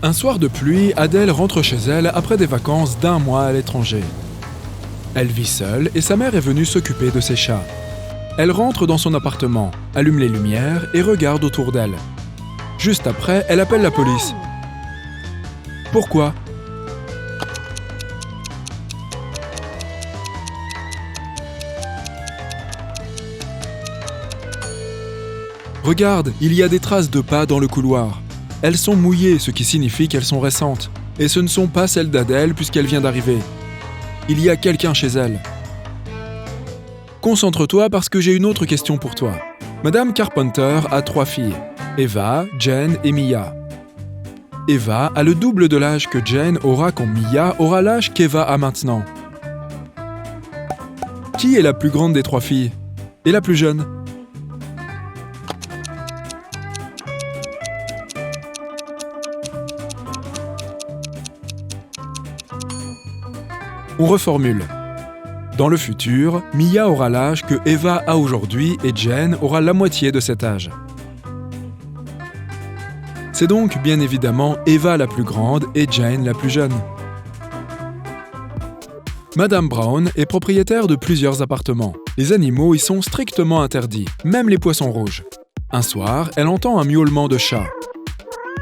Un soir de pluie, Adèle rentre chez elle après des vacances d'1 mois à l'étranger. Elle vit seule et sa mère est venue s'occuper de ses chats. Elle rentre dans son appartement, allume les lumières et regarde autour d'elle. Juste après, elle appelle la police. Pourquoi ? Regarde, il y a des traces de pas dans le couloir. Elles sont mouillées, ce qui signifie qu'elles sont récentes. Et ce ne sont pas celles d'Adèle puisqu'elle vient d'arriver. Il y a quelqu'un chez elle. Concentre-toi parce que j'ai une autre question pour toi. Madame Carpenter a 3 filles, Eva, Jen et Mia. Eva a le double de l'âge que Jen aura quand Mia aura l'âge qu'Eva a maintenant. Qui est la plus grande des 3 filles ? Et la plus jeune ? On reformule. Dans le futur, Mia aura l'âge que Eva a aujourd'hui et Jen aura la moitié de cet âge. C'est donc bien évidemment Eva la plus grande et Jen la plus jeune. Madame Brown est propriétaire de plusieurs appartements. Les animaux y sont strictement interdits, même les poissons rouges. Un soir, elle entend un miaulement de chat.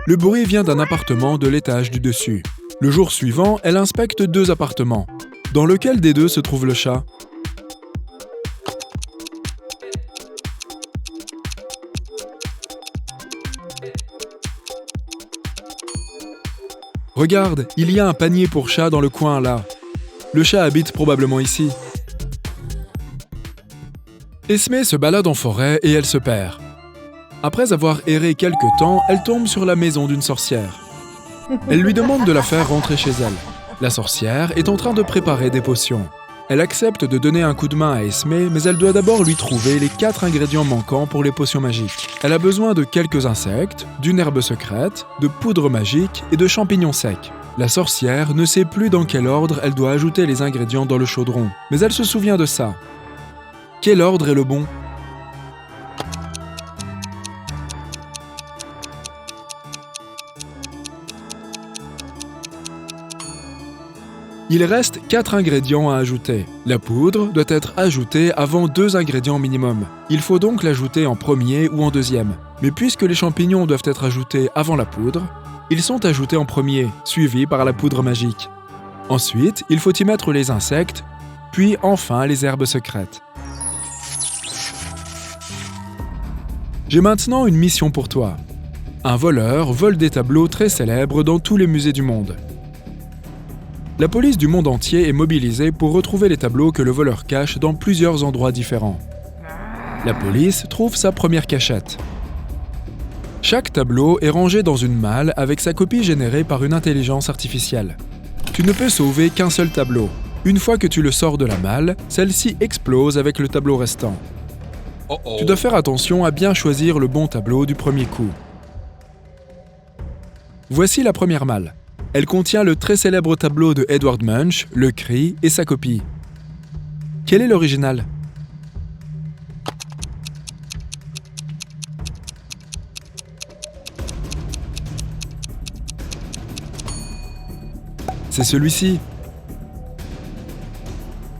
Le bruit vient d'un appartement de l'étage du dessus. Le jour suivant, elle inspecte 2 appartements. Dans lequel des 2 se trouve le chat ? Regarde, il y a un panier pour chat dans le coin là. Le chat habite probablement ici. Esmée se balade en forêt et elle se perd. Après avoir erré quelque temps, elle tombe sur la maison d'une sorcière. Elle lui demande de la faire rentrer chez elle. La sorcière est en train de préparer des potions. Elle accepte de donner un coup de main à Esmée, mais elle doit d'abord lui trouver les 4 ingrédients manquants pour les potions magiques. Elle a besoin de quelques insectes, d'une herbe secrète, de poudre magique et de champignons secs. La sorcière ne sait plus dans quel ordre elle doit ajouter les ingrédients dans le chaudron, mais elle se souvient de ça. Quel ordre est le bon ? Il reste 4 ingrédients à ajouter. La poudre doit être ajoutée avant 2 ingrédients minimum. Il faut donc l'ajouter en premier ou en deuxième. Mais puisque les champignons doivent être ajoutés avant la poudre, ils sont ajoutés en premier, suivis par la poudre magique. Ensuite, il faut y mettre les insectes, puis enfin les herbes secrètes. J'ai maintenant une mission pour toi. Un voleur vole des tableaux très célèbres dans tous les musées du monde. La police du monde entier est mobilisée pour retrouver les tableaux que le voleur cache dans plusieurs endroits différents. La police trouve sa première cachette. Chaque tableau est rangé dans une malle avec sa copie générée par une intelligence artificielle. Tu ne peux sauver qu'un seul tableau. Une fois que tu le sors de la malle, celle-ci explose avec le tableau restant. Tu dois faire attention à bien choisir le bon tableau du premier coup. Voici la première malle. Elle contient le très célèbre tableau de Edward Munch, Le Cri et sa copie. Quel est l'original ? C'est celui-ci.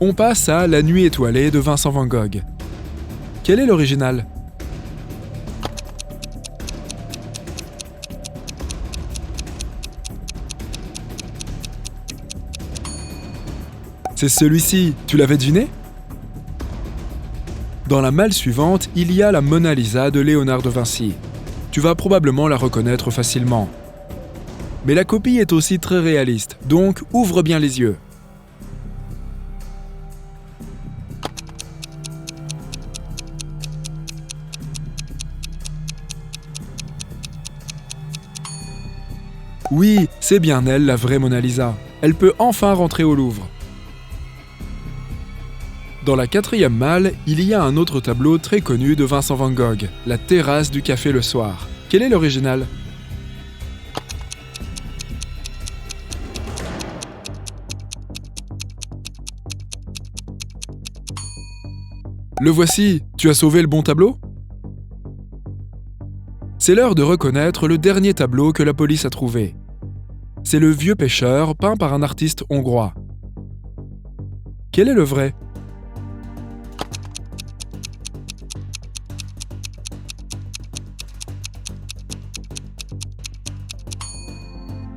On passe à La Nuit étoilée de Vincent van Gogh. Quel est l'original ? C'est celui-ci, tu l'avais deviné ? Dans la malle suivante, il y a la Mona Lisa de Léonard de Vinci. Tu vas probablement la reconnaître facilement. Mais la copie est aussi très réaliste, donc ouvre bien les yeux. Oui, c'est bien elle, la vraie Mona Lisa. Elle peut enfin rentrer au Louvre. Dans la 4e malle, il y a un autre tableau très connu de Vincent van Gogh, La terrasse du café le soir. Quel est l'original ? Le voici, tu as sauvé le bon tableau ? C'est l'heure de reconnaître le dernier tableau que la police a trouvé. C'est le Vieux pêcheur peint par un artiste hongrois. Quel est le vrai?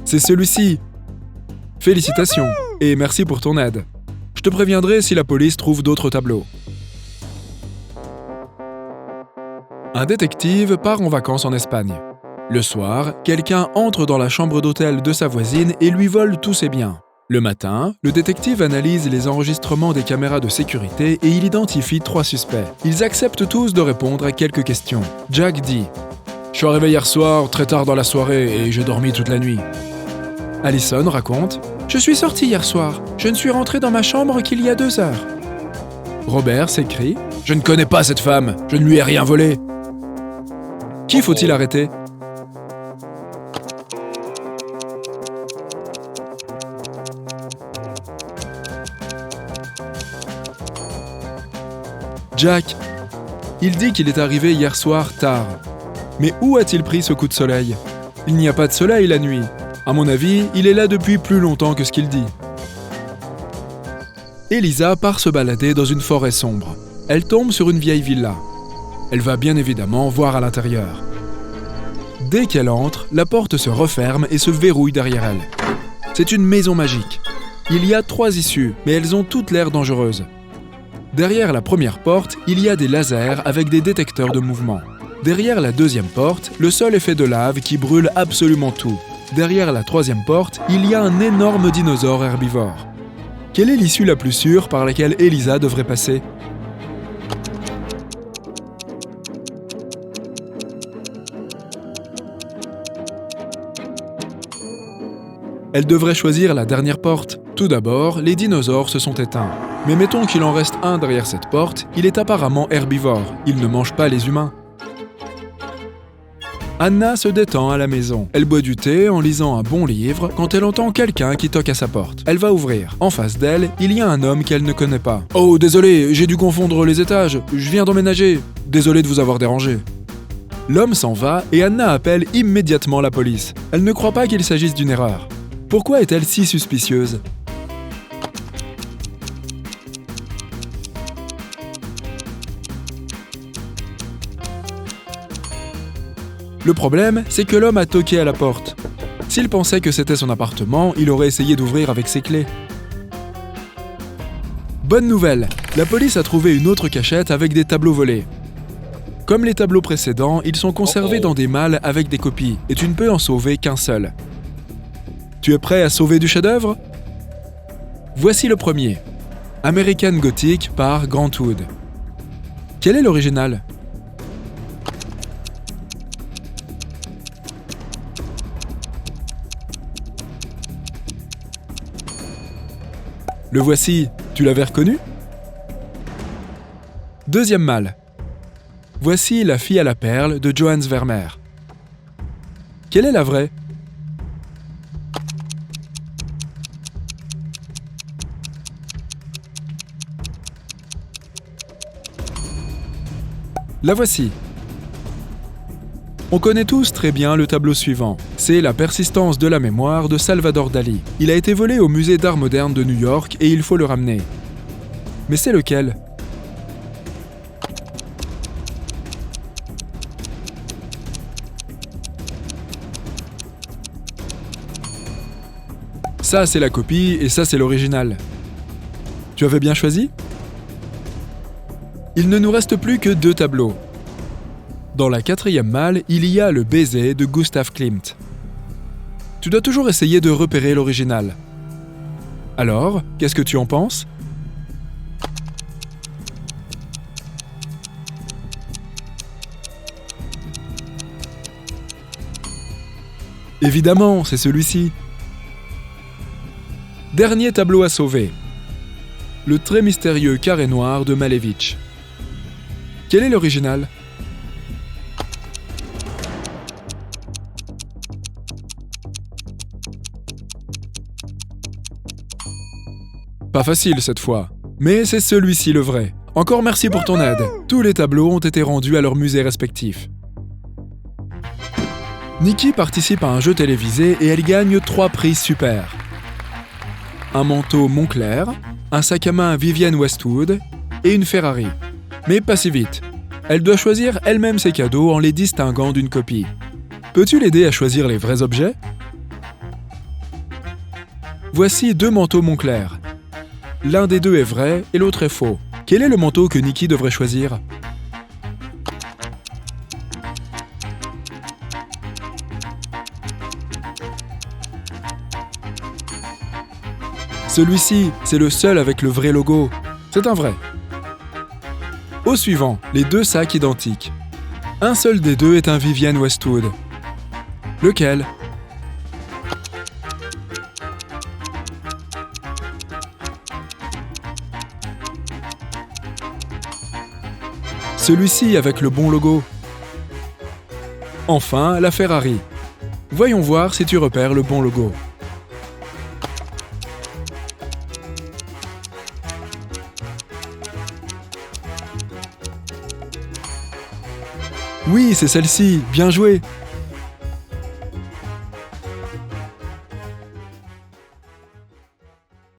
C'est celui-ci. Félicitations et merci pour ton aide. Je te préviendrai si la police trouve d'autres tableaux. Un détective part en vacances en Espagne. Le soir, quelqu'un entre dans la chambre d'hôtel de sa voisine et lui vole tous ses biens. Le matin, le détective analyse les enregistrements des caméras de sécurité et il identifie 3 suspects. Ils acceptent tous de répondre à quelques questions. Jack dit « Je suis arrivé hier soir, très tard dans la soirée, et j'ai dormi toute la nuit. » Allison raconte « Je suis sorti hier soir. Je ne suis rentré dans ma chambre qu'il y a 2 heures. » Robert s'écrie « Je ne connais pas cette femme. Je ne lui ai rien volé. » Qui faut-il arrêter? Jack. Il dit qu'il est arrivé hier soir tard. Mais où a-t-il pris ce coup de soleil? Il n'y a pas de soleil la nuit. À mon avis, il est là depuis plus longtemps que ce qu'il dit. Elisa part se balader dans une forêt sombre. Elle tombe sur une vieille villa. Elle va bien évidemment voir à l'intérieur. Dès qu'elle entre, la porte se referme et se verrouille derrière elle. C'est une maison magique. Il y a 3 issues, mais elles ont toutes l'air dangereuses. Derrière la première porte, il y a des lasers avec des détecteurs de mouvement. Derrière la deuxième porte, le sol est fait de lave qui brûle absolument tout. Derrière la troisième porte, il y a un énorme dinosaure herbivore. Quelle est l'issue la plus sûre par laquelle Elisa devrait passer? Elle devrait choisir la dernière porte. Tout d'abord, les dinosaures se sont éteints. Mais mettons qu'il en reste un derrière cette porte, il est apparemment herbivore. Il ne mange pas les humains. Anna se détend à la maison. Elle boit du thé en lisant un bon livre quand elle entend quelqu'un qui toque à sa porte. Elle va ouvrir. En face d'elle, il y a un homme qu'elle ne connaît pas. « Oh, désolé, j'ai dû confondre les étages. Je viens d'emménager. Désolé de vous avoir dérangé. » L'homme s'en va et Anna appelle immédiatement la police. Elle ne croit pas qu'il s'agisse d'une erreur. Pourquoi est-elle si suspicieuse? Le problème, c'est que l'homme a toqué à la porte. S'il pensait que c'était son appartement, il aurait essayé d'ouvrir avec ses clés. Bonne nouvelle, la police a trouvé une autre cachette avec des tableaux volés. Comme les tableaux précédents, ils sont conservés dans des malles avec des copies, et tu ne peux en sauver qu'un seul. Tu es prêt à sauver du chef-d'œuvre? Voici le premier. American Gothic par Grant Wood. Quel est l'original? Le voici, tu l'avais reconnu? Deuxième malle. Voici La fille à la perle de Johannes Vermeer. Quelle est la vraie? La voici. On connaît tous très bien le tableau suivant. C'est La persistance de la mémoire de Salvador Dali. Il a été volé au musée d'art moderne de New York et il faut le ramener. Mais c'est lequel? Ça, c'est la copie et ça, c'est l'original. Tu avais bien choisi? Il ne nous reste plus que 2 tableaux. Dans la 4e malle, il y a Le baiser de Gustav Klimt. Tu dois toujours essayer de repérer l'original. Alors, qu'est-ce que tu en penses? Évidemment, c'est celui-ci. Dernier tableau à sauver. Le très mystérieux carré noir de Malevich. Quel est l'original? Pas facile cette fois, mais c'est celui-ci le vrai. Encore merci pour ton aide. Tous les tableaux ont été rendus à leurs musées respectifs. Nikki participe à un jeu télévisé et elle gagne 3 prix super. Un manteau Moncler, un sac à main Vivienne Westwood et une Ferrari. Mais pas si vite. Elle doit choisir elle-même ses cadeaux en les distinguant d'une copie. Peux-tu l'aider à choisir les vrais objets? Voici 2 manteaux Moncler. L'un des 2 est vrai et l'autre est faux. Quel est le manteau que Nikki devrait choisir? Celui-ci, c'est le seul avec le vrai logo. C'est un vrai. Au suivant, les 2 sacs identiques. Un seul des 2 est un Vivienne Westwood. Lequel? Celui-ci avec le bon logo. Enfin, la Ferrari. Voyons voir si tu repères le bon logo. Oui, c'est celle-ci, bien joué!